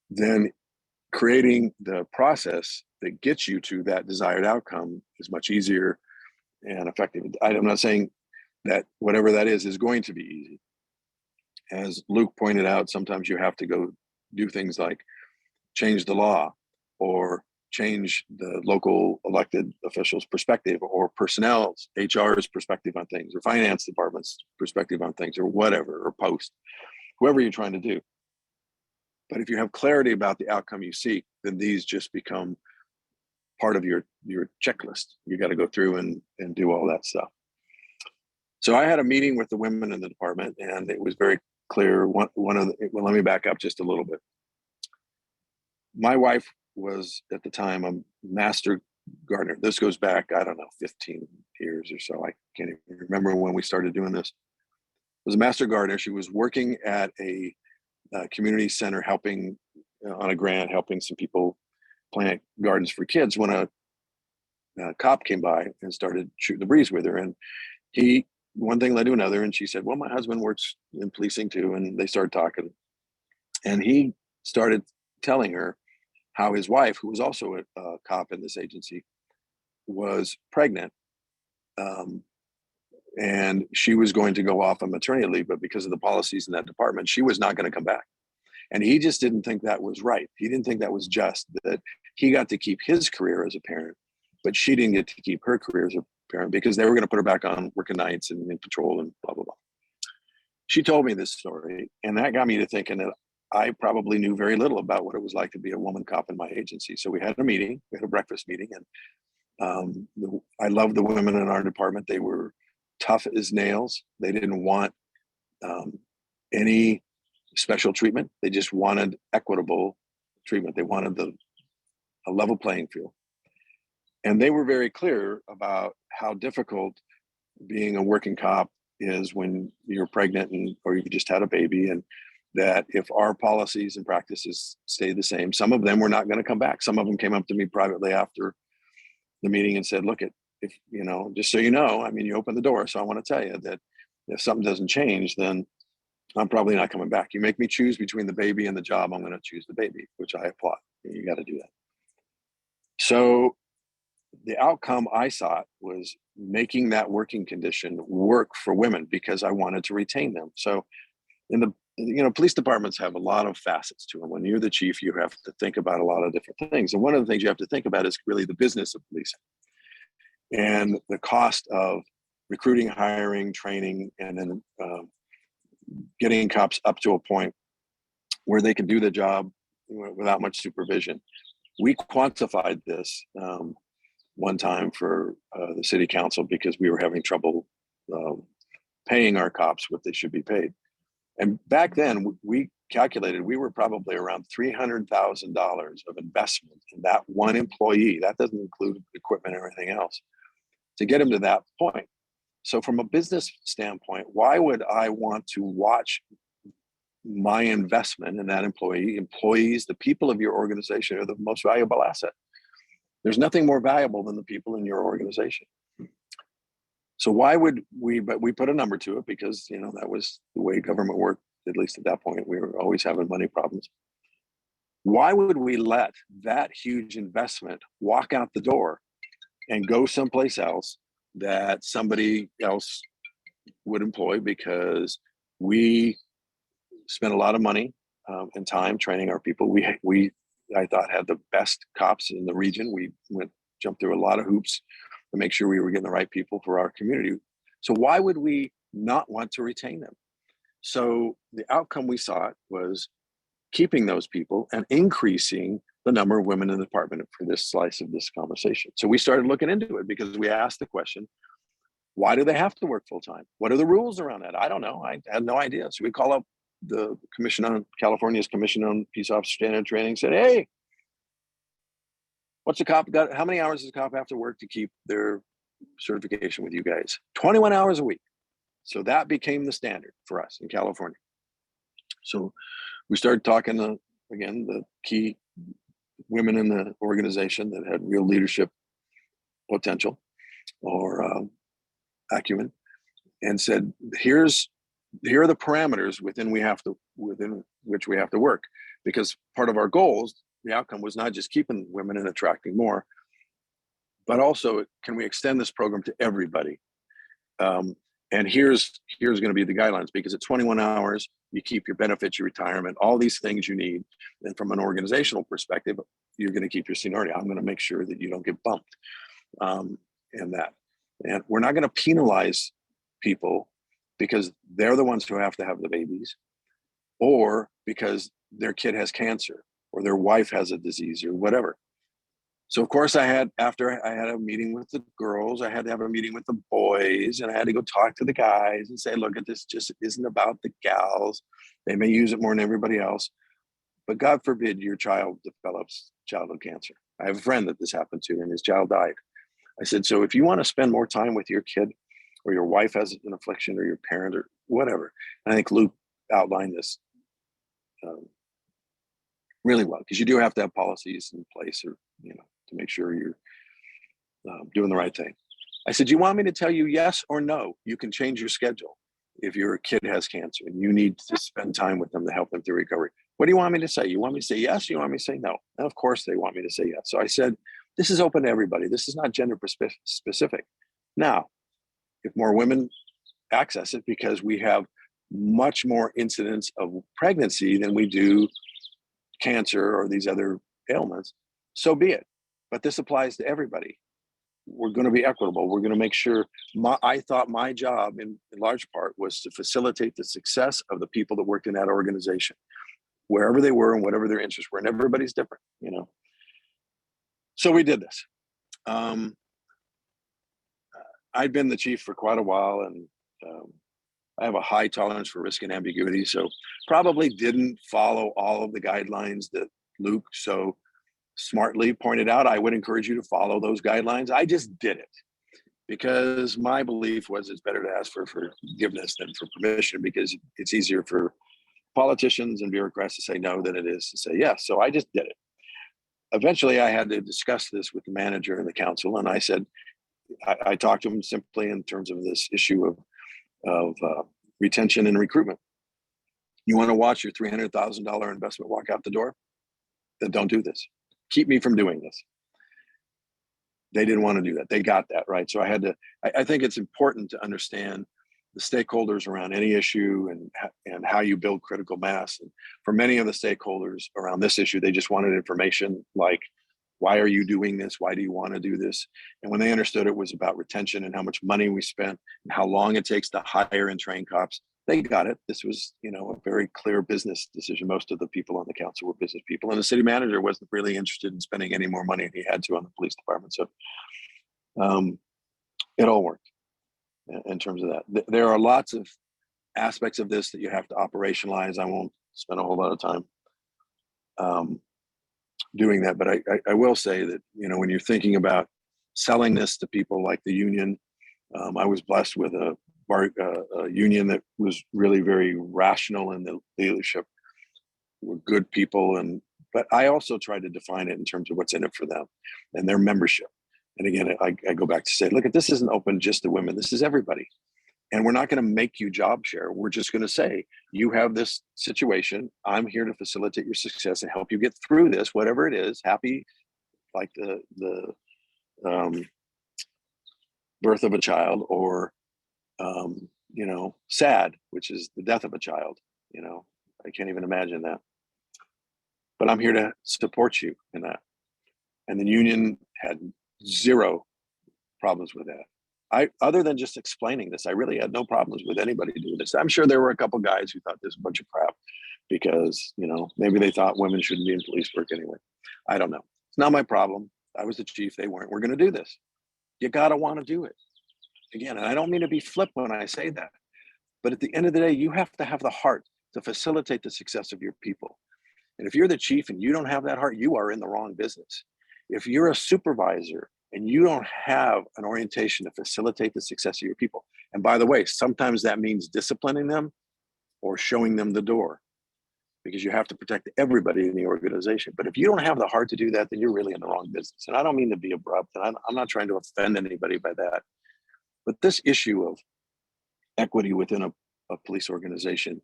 then creating the process that gets you to that desired outcome is much easier and effective. I'm not saying that whatever that is going to be easy. As Luke pointed out, sometimes you have to go do things like change the law, or change the local elected officials' perspective, or personnel's, HR's perspective on things, or finance department's perspective on things, or whatever, or post, whoever you're trying to do. But if you have clarity about the outcome you seek, then these just become part of your checklist. You got to go through and do all that stuff. So I had a meeting with the women in the department, and it was very clear. Well, let me back up just a little bit. My wife was at the time a master gardener. This goes back, I don't know, 15 years or so. I can't even remember when we started doing this. Was a master gardener. She was working at a community center, helping on a grant, helping some people plant gardens for kids, when a cop came by and started shooting the breeze with her. And one thing led to another, and she said, well, my husband works in policing too. And they started talking, and he started telling her how his wife, who was also a cop in this agency, was pregnant. And she was going to go off on maternity leave, but because of the policies in that department, she was not going to come back. And he just didn't think that was right. He didn't think that was just, that he got to keep his career as a parent, but she didn't get to keep her career as a parent, because they were going to put her back on working nights and in patrol and blah, blah, blah. She told me this story, and that got me to thinking that I probably knew very little about what it was like to be a woman cop in my agency. So we had a meeting, we had a breakfast meeting, and I loved the women in our department. They were tough as nails. They didn't want any special treatment. They just wanted equitable treatment. They wanted a level playing field. And they were very clear about how difficult being a working cop is when you're pregnant or you just had a baby, and that if our policies and practices stay the same, some of them were not going to come back. Some of them came up to me privately after the meeting and said, look, if just so you know, I mean, you opened the door, so I want to tell you that if something doesn't change, then I'm probably not coming back. You make me choose between the baby and the job, I'm going to choose the baby, which I applaud. You got to do that. So the outcome I sought was making that working condition work for women, because I wanted to retain them. So in the police departments have a lot of facets to them. When you're the chief, you have to think about a lot of different things. And one of the things you have to think about is really the business of policing and the cost of recruiting, hiring, training, and then getting cops up to a point where they can do the job without much supervision. We quantified this one time for the city council, because we were having trouble paying our cops what they should be paid. And back then, we calculated we were probably around $300,000 of investment in that one employee. That doesn't include equipment or anything else, to get him to that point. So from a business standpoint, why would I want to watch my investment in that employees, the people of your organization are the most valuable asset. There's nothing more valuable than the people in your organization. So why would we, but we put a number to it, because, that was the way government worked, at least at that point. We were always having money problems. Why would we let that huge investment walk out the door and go someplace else that somebody else would employ? Because we spent a lot of money and time training our people. I thought, had the best cops in the region. We jumped through a lot of hoops to make sure we were getting the right people for our community. So why would we not want to retain them? So the outcome we sought was keeping those people and increasing the number of women in the department for this slice of this conversation. So we started looking into it, because we asked the question, why do they have to work full time? What are the rules around that? I don't know. I had no idea. So we call up the California's Commission on Peace Officer Standard Training, said, hey, what's a cop got? How many hours does a cop have to work to keep their certification with you guys? 21 hours a week. So that became the standard for us in California. So we started talking to, again, the key women in the organization that had real leadership potential or acumen, and said, here are the parameters within which we have to work, because part of our goals, the outcome was not just keeping women and attracting more, but also, can we extend this program to everybody? And here's going to be the guidelines, because at 21 hours, you keep your benefits, your retirement, all these things you need. And from an organizational perspective, you're going to keep your seniority. I'm going to make sure that you don't get bumped and that. And we're not going to penalize people because they're the ones who have to have the babies, or because their kid has cancer or their wife has a disease or whatever. So of course after I had a meeting with the girls, I had to have a meeting with the boys, and I had to go talk to the guys and say, look, this just isn't about the gals. They may use it more than everybody else, but God forbid your child develops childhood cancer. I have a friend that this happened to, and his child died. I said, so if you want to spend more time with your kid, or your wife has an affliction, or your parent, or whatever, and I think Luke outlined this really well, because you do have to have policies in place, or to make sure you're doing the right thing. I said, you want me to tell you yes or no? You can change your schedule if your kid has cancer and you need to spend time with them to help them through recovery. What do you want me to say? You want me to say yes? Or you want me to say no? And of course they want me to say yes. So I said, this is open to everybody. This is not gender specific. Now, if more women access it, because we have much more incidence of pregnancy than we do cancer or these other ailments, so be it. But this applies to everybody. We're going to be equitable. We're going to make sure. I thought my job, in large part, was to facilitate the success of the people that worked in that organization, wherever they were and whatever their interests were. And everybody's different, So we did this. I'd been the chief for quite a while, and I have a high tolerance for risk and ambiguity, so probably didn't follow all of the guidelines that Luke so smartly pointed out. I would encourage you to follow those guidelines. I just did it because my belief was it's better to ask for forgiveness than for permission, because it's easier for politicians and bureaucrats to say no than it is to say yes. So I just did it. Eventually, I had to discuss this with the manager and the council, and I said, I talked to him simply in terms of this issue of retention and recruitment. You want to watch your $300,000 investment walk out the door? Then don't do this. Keep me from doing this. They didn't want to do that. They got that, right? So I think it's important to understand the stakeholders around any issue and how you build critical mass. And for many of the stakeholders around this issue, they just wanted information like, why are you doing this? Why do you want to do this? And when they understood it was about retention and how much money we spent and how long it takes to hire and train cops, they got it. This was, a very clear business decision. Most of the people on the council were business people, and the city manager wasn't really interested in spending any more money than he had to on the police department. So it all worked in terms of that. There are lots of aspects of this that you have to operationalize. I won't spend a whole lot of time doing that, but I will say that, when you're thinking about selling this to people like the union, I was blessed with a union that was really very rational, and the leadership were good people. But I also tried to define it in terms of what's in it for them and their membership. And again, I go back to say, look, this isn't open just to women. This is everybody. And we're not going to make you job share. We're just going to say, you have this situation. I'm here to facilitate your success and help you get through this, whatever it is. Happy, like the birth of a child, or sad, which is the death of a child. I can't even imagine that. But I'm here to support you in that. And the union had zero problems with that. Other than just explaining this, I really had no problems with anybody doing this. I'm sure there were a couple guys who thought this was a bunch of crap because, maybe they thought women shouldn't be in police work anyway. I don't know. It's not my problem. I was the chief. They weren't. We're going to do this. You got to want to do it. Again, and I don't mean to be flip when I say that, but at the end of the day, you have to have the heart to facilitate the success of your people. And if you're the chief and you don't have that heart, you are in the wrong business. If you're a supervisor and you don't have an orientation to facilitate the success of your people, and by the way, sometimes that means disciplining them or showing them the door, because you have to protect everybody in the organization. But if you don't have the heart to do that, then you're really in the wrong business. And I don't mean to be abrupt, and I'm not trying to offend anybody by that. But this issue of equity within a police organization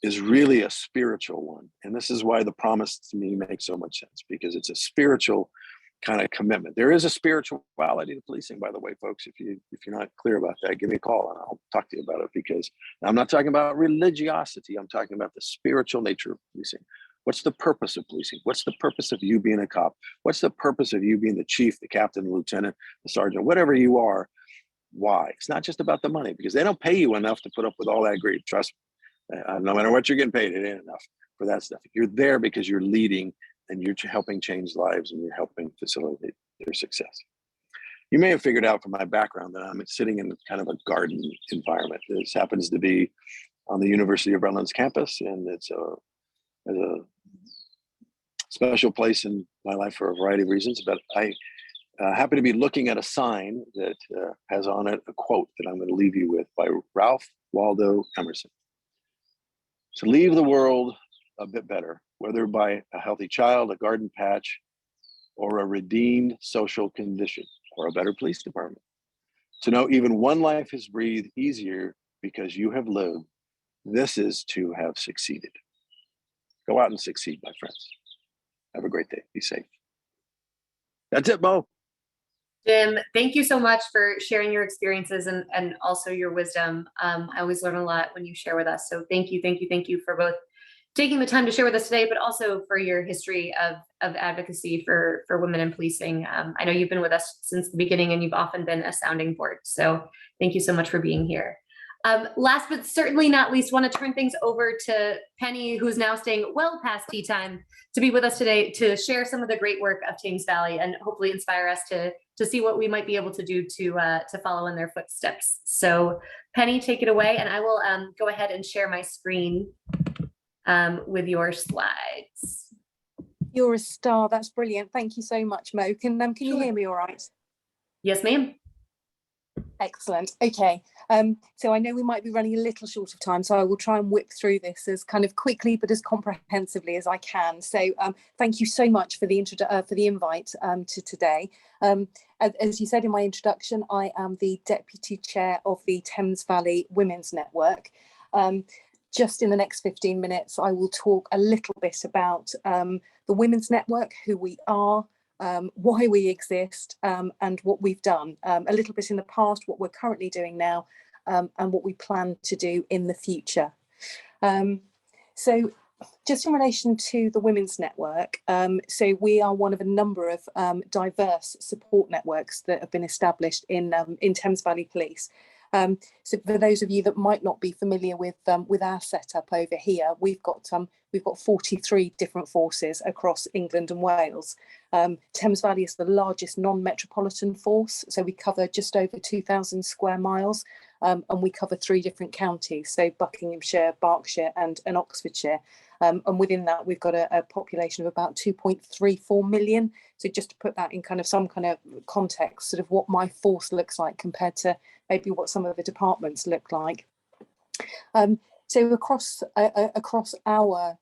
is really a spiritual one. And this is why the promise to me makes so much sense, because it's a spiritual kind of commitment. There is a spirituality to policing, by the way, folks. If you're not clear about that, give me a call and I'll talk to you about it, because I'm not talking about religiosity. I'm talking about the spiritual nature of policing. What's the purpose of policing? What's the purpose of you being a cop? What's the purpose of you being the chief, the captain, the lieutenant, the sergeant, whatever you are? Why? It's not just about the money, because they don't pay you enough to put up with all that grief. Trust me. No matter what you're getting paid, it ain't enough for that stuff. You're there because you're leading and you're helping change lives and you're helping facilitate their success. You may have figured out from my background that I'm sitting in kind of a garden environment. This happens to be on the University of Redlands campus, and it's a special place in my life for a variety of reasons. But I happen to be looking at a sign that has on it a quote that I'm going to leave you with by Ralph Waldo Emerson. To leave the world a bit better, whether by a healthy child, a garden patch, or a redeemed social condition, or a better police department. To know even one life is breathed easier because you have lived, this is to have succeeded. Go out and succeed, my friends. Have a great day. Be safe. That's it, Bo. Jim, thank you so much for sharing your experiences and also your wisdom. I always learn a lot when you share with us. So thank you for both taking the time to share with us today, but also for your history of advocacy for women in policing. I know you've been with us since the beginning and you've often been a sounding board. So thank you so much for being here. Last but certainly not least, want to turn things over to Penny, who's now staying well past tea time, to be with us today to share some of the great work of Thames Valley and hopefully inspire us to see what we might be able to do to follow in their footsteps. So Penny, take it away, and I will go ahead and share my screen with your slides. You're a star. That's brilliant. Thank you so much, Mo. Can you hear me all right? Yes, ma'am. Excellent. Okay. So I know we might be running a little short of time, so I will try and whip through this as kind of quickly but as comprehensively as I can. So thank you so much for the invite to today. As you said in my introduction, I am the Deputy Chair of the Thames Valley Women's Network. Just in the next 15 minutes, I will talk a little bit about the Women's Network, who we are, why we exist, and what we've done. A little bit in the past, what we're currently doing now, and what we plan to do in the future. So just in relation to the Women's Network, so we are one of a number of diverse support networks that have been established in Thames Valley Police. So for those of you that might not be familiar with our setup over here, we've got 43 different forces across England and Wales. Thames Valley is the largest non-metropolitan force, so we cover just over 2,000 square miles, and we cover 3 different counties, so Buckinghamshire, Berkshire and Oxfordshire. And within that, we've got a population of about 2.34 million. So just to put that in kind of some kind of context, sort of what my force looks like compared to maybe what some of the departments look like. So across our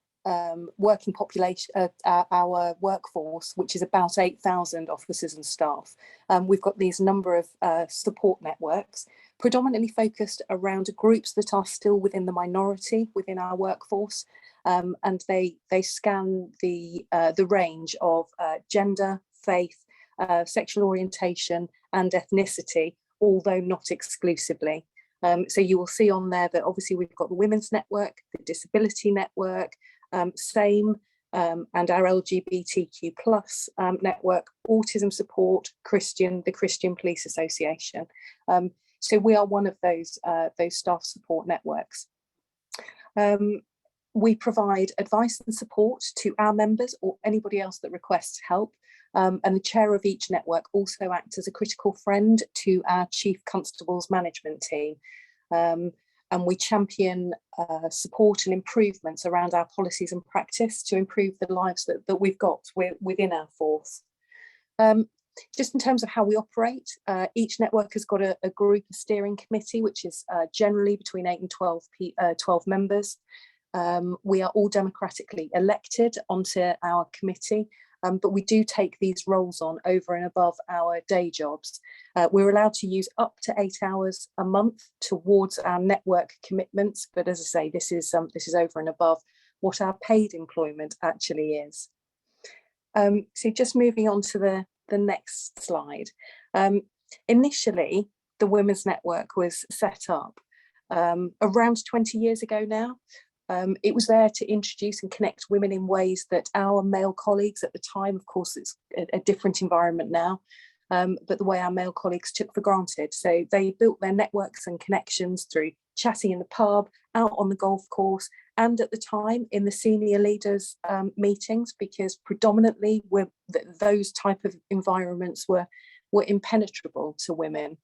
working population, our workforce, which is about 8,000 officers and staff, we've got these number of support networks, predominantly focused around groups that are still within the minority within our workforce, and they scan the range of gender, faith, sexual orientation, and ethnicity, although not exclusively. So you will see on there that obviously we've got the Women's Network, the Disability Network, SAME, and our LGBTQ plus network, Autism Support, the Christian Police Association. So we are one of those staff support networks. We provide advice and support to our members or anybody else that requests help. And the chair of each network also acts as a critical friend to our Chief Constable's management team. And we champion support and improvements around our policies and practice to improve the lives that we've got within our force. Just in terms of how we operate, each network has got a group steering committee, which is generally between 8 and 12 members. We are all democratically elected onto our committee, but we do take these roles on over and above our day jobs. We're allowed to use up to 8 hours a month towards our network commitments, but as I say, this is over and above what our paid employment actually is. So just moving on to the next slide. Initially, the Women's Network was set up around 20 years ago now. It was there to introduce and connect women in ways that our male colleagues at the time, of course, it's a different environment now, but the way our male colleagues took for granted. So they built their networks and connections through chatting in the pub, out on the golf course, and at the time in the senior leaders meetings, because predominantly those type of environments were impenetrable to women.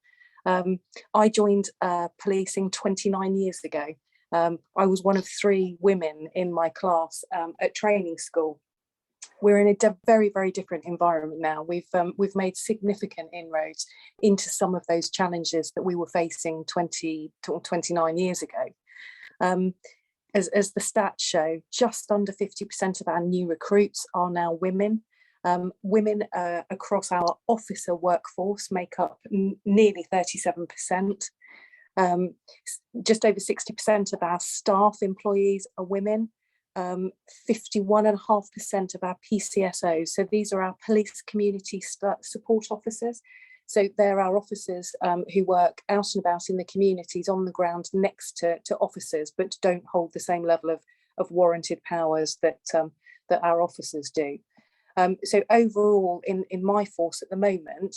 I joined policing 29 years ago. I was one of 3 women in my class at training school. We're in a very, very different environment now. We've made significant inroads into some of those challenges that we were facing 29 years ago. As the stats show, just under 50% of our new recruits are now women. Women across our officer workforce make up nearly 37%. Just over 60% of our staff employees are women. 51.5% of our PCSOs, so these are our police community support officers. So they're our officers who work out and about in the communities on the ground next to officers, but don't hold the same level of warranted powers that our officers do. So overall, in my force at the moment,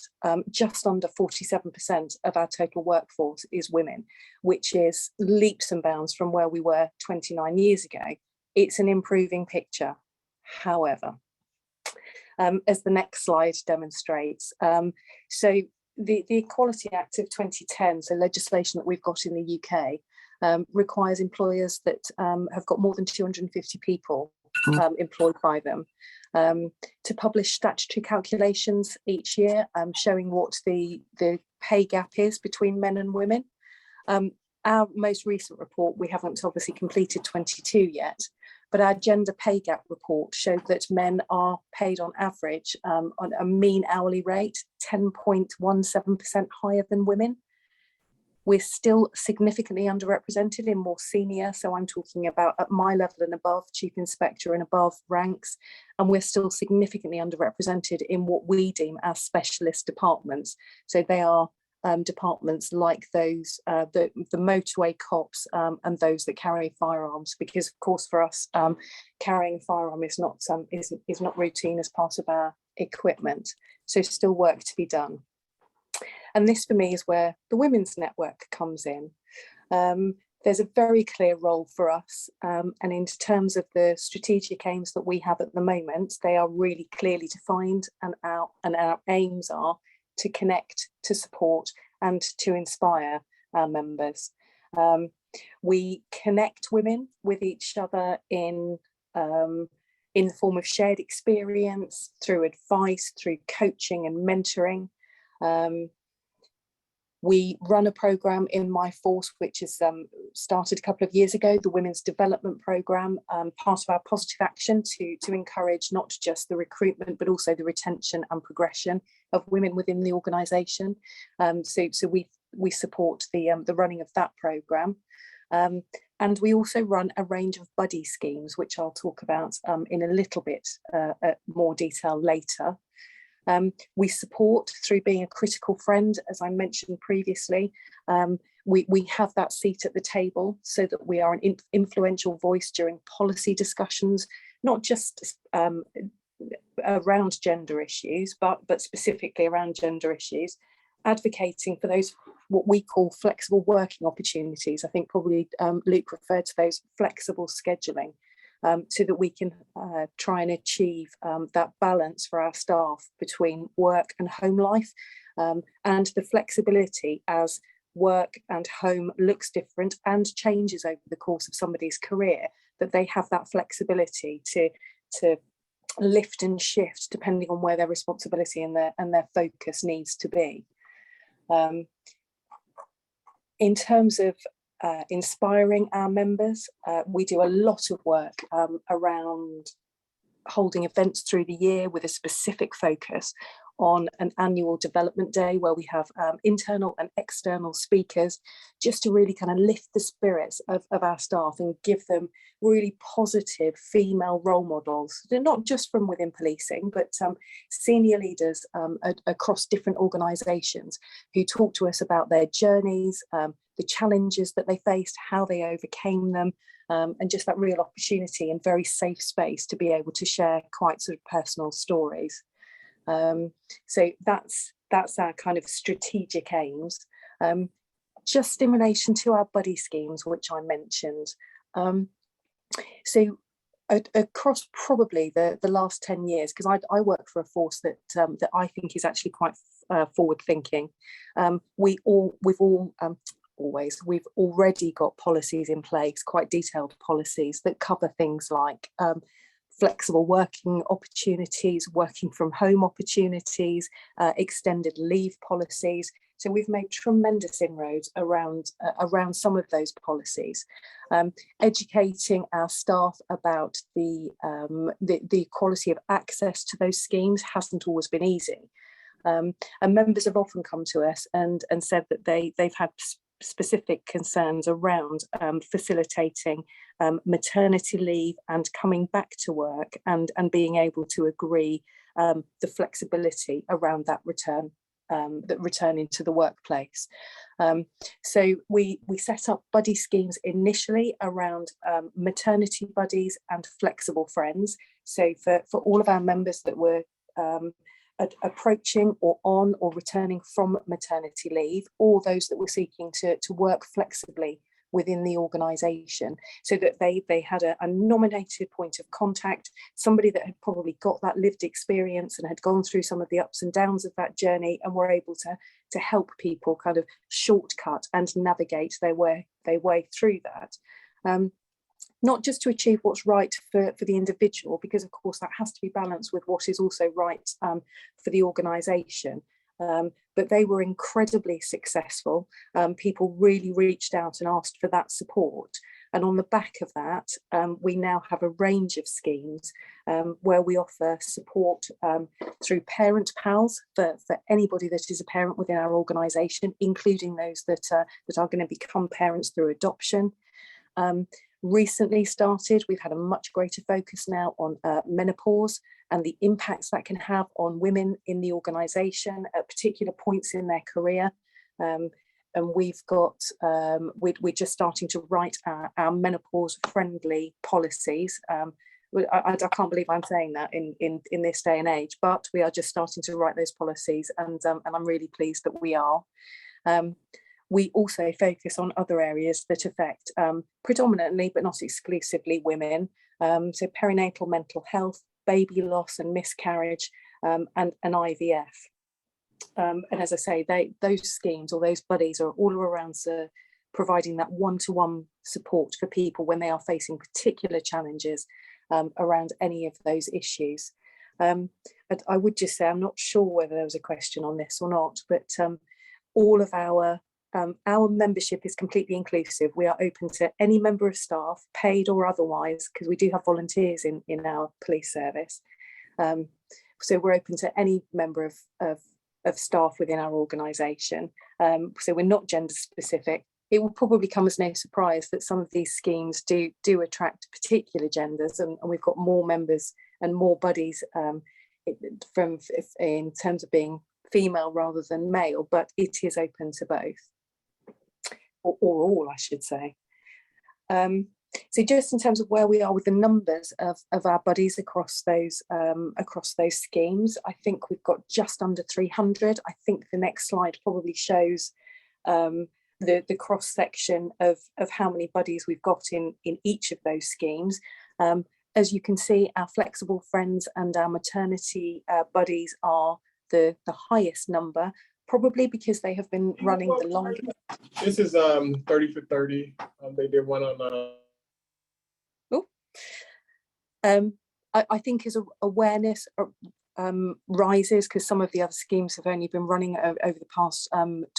just under 47% of our total workforce is women, which is leaps and bounds from where we were 29 years ago. It's an improving picture, however. As the next slide demonstrates. So the Equality Act of 2010, so legislation that we've got in the UK, requires employers that have got more than 250 people employed by them to publish statutory calculations each year, showing what the pay gap is between men and women. Our most recent report, we haven't obviously completed 22 yet, but our gender pay gap report showed that men are paid on average on a mean hourly rate 10.17% higher than women. We're still significantly underrepresented in more senior, so I'm talking about at my level and above, chief inspector and above ranks, and we're still significantly underrepresented in what we deem as specialist departments. So they are departments like those, the motorway cops and those that carry firearms, because of course for us carrying a firearm is not routine as part of our equipment. So still work to be done. And this for me is where the Women's Network comes in. There's a very clear role for us, and in terms of the strategic aims that we have at the moment, they are really clearly defined, and our aims are to connect, to support, and to inspire our members. We connect women with each other in the form of shared experience, through advice, through coaching and mentoring. We run a programme in my force, which is started a couple of years ago, the Women's Development Programme, part of our positive action to encourage not just the recruitment, but also the retention and progression of women within the organisation. So we support the running of that programme. And we also run a range of buddy schemes, which I'll talk about in a little bit more detail later. We support through being a critical friend, as I mentioned previously. We have that seat at the table so that we are an influential voice during policy discussions, not just around gender issues, but specifically around gender issues, advocating for those what we call flexible working opportunities. I think probably Luke referred to those, flexible scheduling. So that we can try and achieve that balance for our staff between work and home life, and the flexibility as work and home looks different and changes over the course of somebody's career, that they have that flexibility to lift and shift depending on where their responsibility and their focus needs to be. In terms of inspiring our members, we do a lot of work around holding events through the year with a specific focus on an annual development day where we have internal and external speakers, just to really kind of lift the spirits of our staff and give them really positive female role models. They're not just from within policing, but senior leaders across different organisations who talk to us about their journeys, the challenges that they faced, how they overcame them, and just that real opportunity and very safe space to be able to share quite sort of personal stories. So that's our kind of strategic aims. Just in relation to our buddy schemes, which I mentioned, So across probably the last 10 years, because I work for a force that that I think is actually quite forward thinking. We've already got policies in place, quite detailed policies that cover things like flexible working opportunities, working from home opportunities, extended leave policies. So we've made tremendous inroads around some of those policies, educating our staff about the quality of access to those schemes hasn't always been easy. And members have often come to us and said that they've had specific concerns around facilitating maternity leave and coming back to work and being able to agree the flexibility around that return into the workplace. So we set up buddy schemes initially around maternity buddies and flexible friends. So for all of our members that were approaching or on or returning from maternity leave, or those that were seeking to work flexibly within the organisation, so that they had a nominated point of contact, somebody that had probably got that lived experience and had gone through some of the ups and downs of that journey, and were able to help people kind of shortcut and navigate their way through that. Not just to achieve what's right for the individual, because of course that has to be balanced with what is also right for the organisation. But they were incredibly successful. People really reached out and asked for that support. And on the back of that, we now have a range of schemes where we offer support through parent pals for anybody that is a parent within our organisation, including those that are going to become parents through adoption. Recently started, we've had a much greater focus now on menopause and the impacts that can have on women in the organisation at particular points in their career. And we've got, we're just starting to write our menopause friendly policies. I can't believe I'm saying that in this day and age, but we are just starting to write those policies, and I'm really pleased that we are. We also focus on other areas that affect predominantly, but not exclusively, women. So perinatal mental health, baby loss and miscarriage, and IVF. And as I say, those schemes or those buddies are all around providing that one-to-one support for people when they are facing particular challenges around any of those issues. But I would just say, I'm not sure whether there was a question on this or not, but all of our membership is completely inclusive. We are open to any member of staff, paid or otherwise, because we do have volunteers in our police service. So we're open to any member of staff within our organisation. So we're not gender specific. It will probably come as no surprise that some of these schemes do attract particular genders, and we've got more members and more buddies in terms of being female rather than male, but it is open to both. Or all, I should say. So just in terms of where we are with the numbers of our buddies across those schemes, I think we've got just under 300. I think the next slide probably shows the cross section of how many buddies we've got in each of those schemes. As you can see, our flexible friends and our maternity buddies are the highest number, probably because they have been running the longest. This is 30 for 30. They did one on. I think as awareness rises, because some of the other schemes have only been running over the past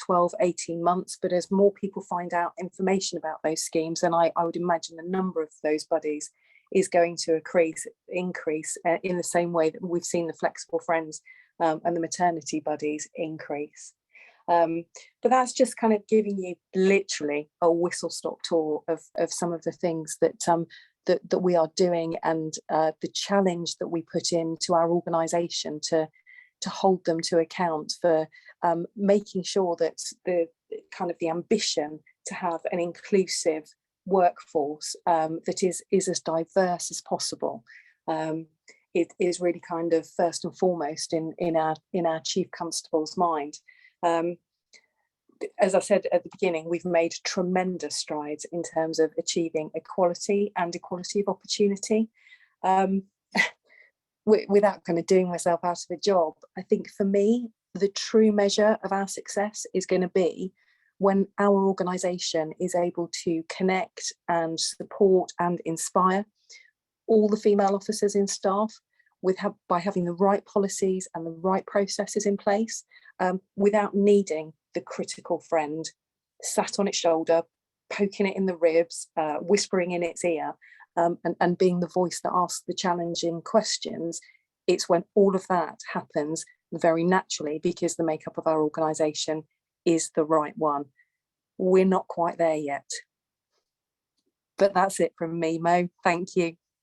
12, 18 months, but as more people find out information about those schemes, then I would imagine the number of those buddies is going to increase in the same way that we've seen the flexible friends and the maternity buddies increase. But that's just kind of giving you literally a whistle-stop tour of some of the things that we are doing, and the challenge that we put into our organisation to hold them to account for making sure that the ambition to have an inclusive workforce that is as diverse as possible. It is really kind of first and foremost in our chief constable's mind. as I said at the beginning, we've made tremendous strides in terms of achieving equality and equality of opportunity. Without kind of doing myself out of a job, I think for me, the true measure of our success is going to be when our organisation is able to connect and support and inspire all the female officers in staff by having the right policies and the right processes in place, without needing the critical friend sat on its shoulder, poking it in the ribs, whispering in its ear, and being the voice that asks the challenging questions. It's when all of that happens very naturally because the makeup of our organisation is the right one. We're not quite there yet. But that's it from me, Mo. Thank you.